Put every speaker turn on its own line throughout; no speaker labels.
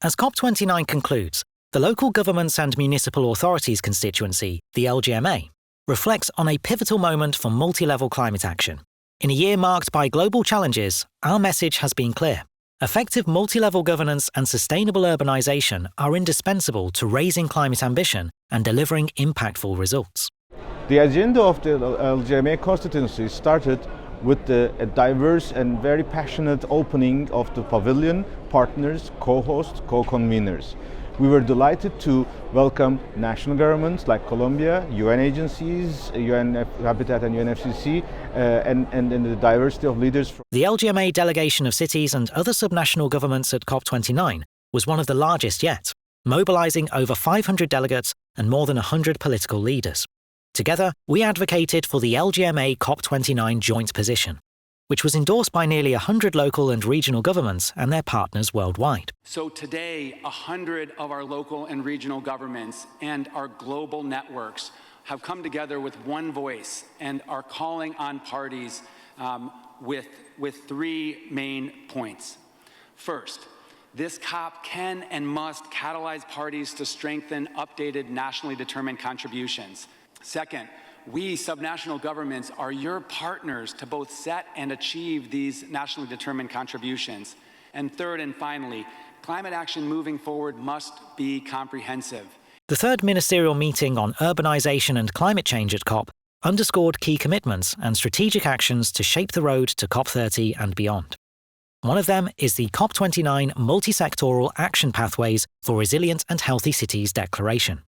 As COP29 concludes, the Local Governments and Municipal Authorities Constituency, the LGMA, reflects on a pivotal moment for multi-level climate action. In a year marked by global challenges, our message has been clear. Effective multi-level governance and sustainable urbanisation are indispensable to raising climate ambition and delivering impactful results.
The agenda of the LGMA Constituency started with a diverse and very passionate opening of the Pavilion partners, co-hosts, co-conveners. We were delighted to welcome national governments like Colombia, UN agencies, UN Habitat and UNFCCC, and the diversity of leaders.
The LGMA delegation of cities and other subnational governments at COP29 was one of the largest yet, mobilising over 500 delegates and more than 100 political leaders. Together, we advocated for the LGMA COP29 joint position, which was endorsed by nearly 100 local and regional governments and their partners worldwide.
So today, 100 of our local and regional governments and our global networks have come together with one voice and are calling on parties with three main points. First, this COP can and must catalyze parties to strengthen updated nationally determined contributions. Second, we subnational governments are your partners to both set and achieve these nationally determined contributions. And third and finally, climate action moving forward must be comprehensive.
The third ministerial meeting on urbanisation and climate change at COP underscored key commitments and strategic actions to shape the road to COP30 and beyond. One of them is the COP29 Multi-Sectoral Action Pathways for Resilient and Healthy Cities Declaration,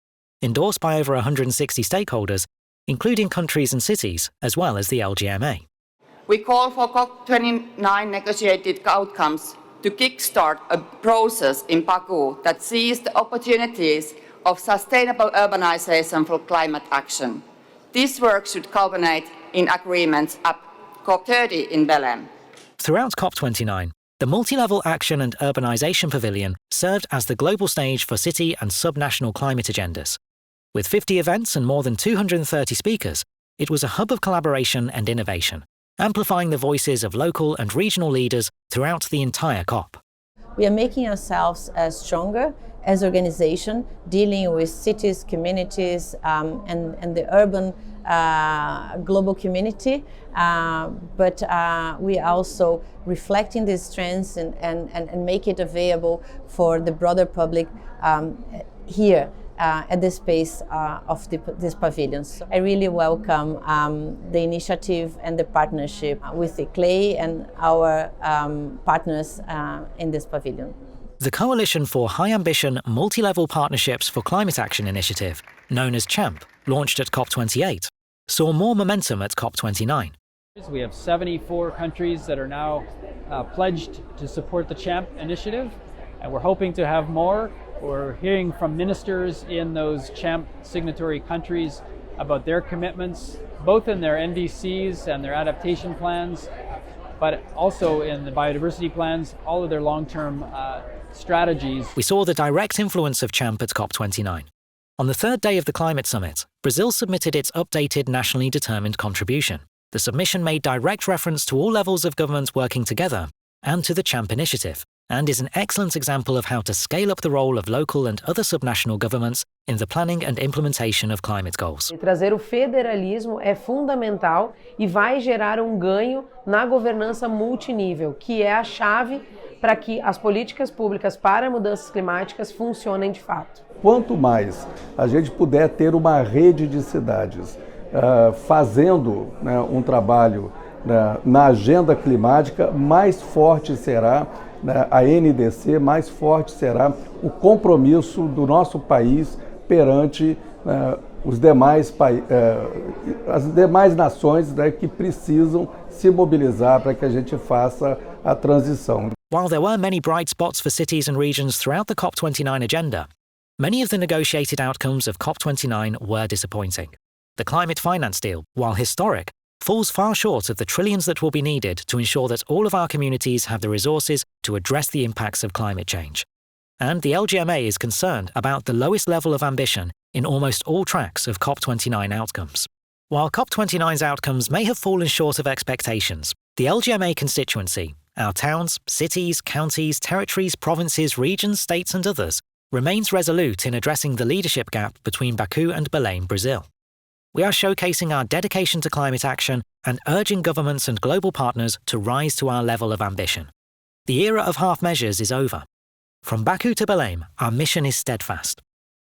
endorsed by over 160 stakeholders, including countries and cities, as well as the LGMA.
We call for COP29 negotiated outcomes to kickstart a process in Baku that sees the opportunities of sustainable urbanization for climate action. This work should culminate in agreements at COP30 in Belém.
Throughout COP29, the Multi-Level Action and Urbanization Pavilion served as the global stage for city and subnational climate agendas. With 50 events and more than 230 speakers, it was a hub of collaboration and innovation, amplifying the voices of local and regional leaders throughout the entire COP.
We are making ourselves stronger as an organization, dealing with cities, communities, and the urban global community, but we are also reflecting these trends and make it available for the broader public here at the space of these pavilions. So I really welcome the initiative and the partnership with the CLAY and our partners in this pavilion.
The Coalition for High Ambition Multi-Level Partnerships for Climate Action initiative, known as CHAMP, launched at COP28, saw more momentum at COP29.
We have 74 countries that are now pledged to support the CHAMP initiative, and we're hoping to have more. We're hearing from ministers in those CHAMP signatory countries about their commitments, both in their NDCs and their adaptation plans, but also in the biodiversity plans, all of their long-term strategies.
We saw the direct influence of CHAMP at COP29. On the third day of the climate summit, Brazil submitted its updated nationally determined contribution. The submission made direct reference to all levels of government working together and to the CHAMP initiative, and is an excellent example of how to scale up the role of local and other subnational governments in the planning and implementation of climate goals.
Trazer o federalismo é fundamental e vai gerar ganho na governança multinível, que é a chave para que as políticas públicas para mudanças climáticas funcionem de fato.
Quanto mais a gente puder ter uma rede de cidades fazendo um trabalho na agenda climática, mais forte será a NDC, mais forte será o compromisso do nosso país perante as demais nações que precisam se mobilizar para que a gente faça a transição.
While there were many bright spots for cities and regions throughout the COP29 agenda, many of the negotiated outcomes of COP29 were disappointing. The climate finance deal, while historic, falls far short of the trillions that will be needed to ensure that all of our communities have the resources to address the impacts of climate change. And the LGMA is concerned about the lowest level of ambition in almost all tracks of COP29 outcomes. While COP29's outcomes may have fallen short of expectations, the LGMA constituency, our towns, cities, counties, territories, provinces, regions, states and others, remains resolute in addressing the leadership gap between Baku and Belém, Brazil. We are showcasing our dedication to climate action and urging governments and global partners to rise to our level of ambition. The era of half measures is over. From Baku to Belém, our mission is steadfast,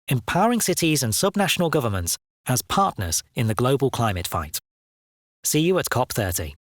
empowering cities and subnational governments as partners in the global climate fight. See you at COP30.